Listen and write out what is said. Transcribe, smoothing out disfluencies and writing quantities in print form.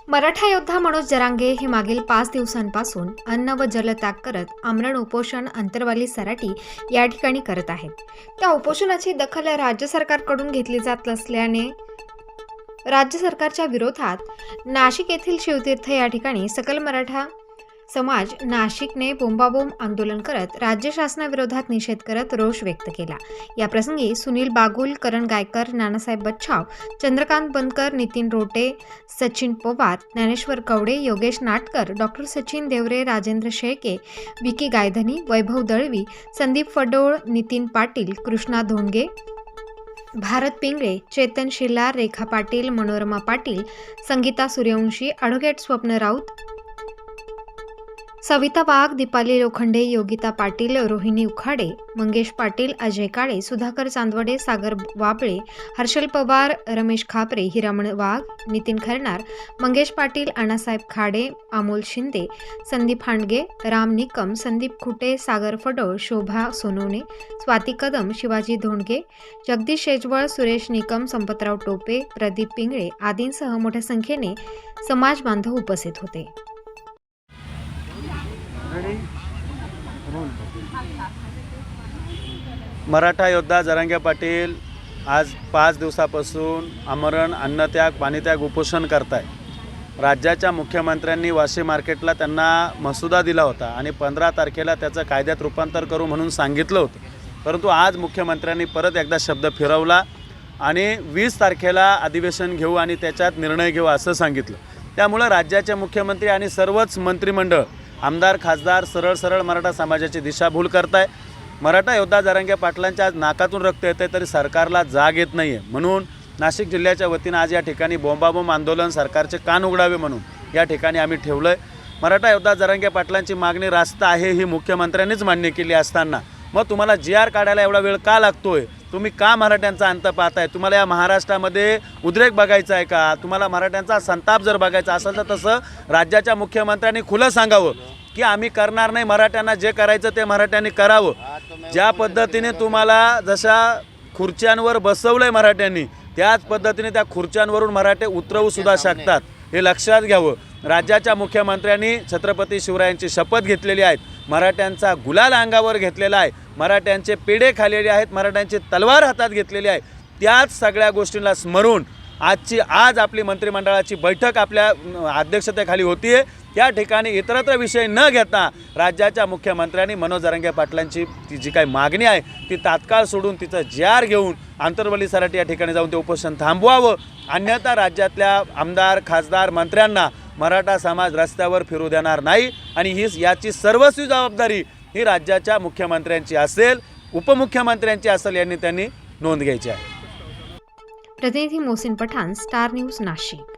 मराठा योद्धा मनोज जरांगे हे मागील 5 दिवसांपासून अन्न व जलत्याग करत आमरण उपोषण अंतरवाली सराटी या ठिकाणी करत आहेत। त्या उपोषणाची दखल राज्य सरकारकडून घेतली जात नसल्याने राज्य सरकारच्या विरोधात नाशिक येथील शिवतीर्थ या ठिकाणी सकल मराठा समाज नाशिकने बोंबाबोंब आंदोलन करत राज्य शासनाविरोधात निषेध करत रोष व्यक्त केला। या प्रसंगी सुनील बागुल, करण गायकर, नानासाहेब बच्छाव, चंद्रकांत बनकर, नितीन रोटे, सचिन पवार, ज्ञानेश्वर कवडे, योगेश नाटकर, डॉक्टर सचिन देवरे, राजेंद्र शेळके, विकी गायधनी, वैभव दळवी, संदीप फडोळ, नितीन पाटील, कृष्णा धोंडगे, भारत पिंगळे, चेतन शिल्लार, रेखा पाटील, मनोरमा पाटील, संगीता सूर्यवंशी, ॲडव्होकेट स्वप्न राऊत, सविता वाघ, दीपाली लोखंडे, योगिता पाटील, रोहिणी उखाडे, मंगेश पाटील, अजय काळे, सुधाकर चांदवडे, सागर वाबळे, हर्षल पवार, रमेश खापरे, हिरामण वाघ, नितीन खरणार, मंगेश पाटील, अण्णासाहेब खाडे, अमोल शिंदे, संदीप हांडगे, राम निकम, संदीप खुटे, सागर फडोळ, शोभा सोनवणे, स्वाती कदम, शिवाजी धोंडगे, जगदीश शेजवळ, सुरेश निकम, संपतराव टोपे, प्रदीप पिंगळे आदींसह मोठ्या संख्येने समाज बांधव उपस्थित होते। मराठा योद्धा जरांगे पाटील आज 5 दिवसापासून आमरण, अन्नत्याग, पाणीत्याग उपोषण करताय। राज्याच्या मुख्यमंत्र्यांनी वाशी मार्केटला त्यांना मसुदा दिला होता आणि 15 तारखेला त्याचं कायद्यात रूपांतर करू म्हणून सांगितलं होतं, परंतु आज मुख्यमंत्र्यांनी परत एकदा शब्द फिरवला आणि 20 तारखेला अधिवेशन घेऊ आणि त्याच्यात निर्णय घेऊ असं सांगितलं। त्यामुळे राज्याचे मुख्यमंत्री आणि सर्वच मंत्रिमंडळ, आमदार, खासदार सरळ मराठा समाजाची दिशाभूल करताय। मराठा योद्धा जरांगे पाटलांच्या आज नाकातून रक्त येते तरी सरकारला जाग येत नाही आहे, म्हणून नाशिक जिल्ह्याच्या वतीनं आज या ठिकाणी बोंबाबोंब आंदोलन सरकारचे कान उघडावे म्हणून या ठिकाणी आम्ही ठेवलं आहे। मराठा योद्धा जरांगे पाटलांची मागणी रास्त आहे ही मुख्यमंत्र्यांनीच मान्य केली असताना मग तुम्हाला GR काढायला एवढा वेळ का लागतोय? तुम्ही का मराठ्यांचा अंत पाहताय? तुम्हाला या महाराष्ट्रामध्ये उद्रेक बघायचा आहे का? तुम्हाला मराठ्यांचा संताप जर बघायचा असेल तर तसं राज्याच्या मुख्यमंत्र्यांनी खुलं सांगावं की आम्ही करणार नाही, मराठ्यांना जे करायचं ते मराठ्यांनी करावं। ज्या पद्धतीने तुम्हाला जशा खुर्च्यांवर बसवलंय मराठ्यांनी त्याच पद्धतीने त्या खुर्च्यांवरून मराठे उतरवू सुद्धा शकतात, हे लक्षात घ्यावं। राज्याच्या मुख्यमंत्र्यांनी छत्रपती शिवरायांची शपथ घेतलेली आहे, मराठ्यांचा गुलाल अंगावर घेतलेला आहे, मराठ्यांचे पेढे खाल्लेले आहेत, मराठ्यांची तलवार हातात घेतलेली आहे। त्याच सगळ्या गोष्टींना स्मरून आज आपली मंत्रिमंडळाची बैठक आपल्या अध्यक्षतेखाली होतीये। त्या ठिकाणी इतरत्र विषय न घेता राज्याच्या मुख्यमंत्र्यांनी मनोज जरांगे पाटलांची जी काही मागणी आहे ती तात्काळ सोडून तिचं GR घेऊन आंतरवली सराटी या ठिकाणी जाऊन ते उपोषण थांबवावं, अन्यथा राज्यातल्या आमदार, खासदार, मंत्र्यांना मराठा समाज रस्त्यावर फिरू देणार नाही आणि याची सर्वस्वी जबाबदारी ही राज्याच्या मुख्यमंत्र्यांची असेल, उपमुख्यमंत्र्यांची असेल, यांनी त्यांनी नोंद घ्यायची आहे। प्रतिनिधी मोहसिन पठाण, स्टार न्यूज, नाशिक।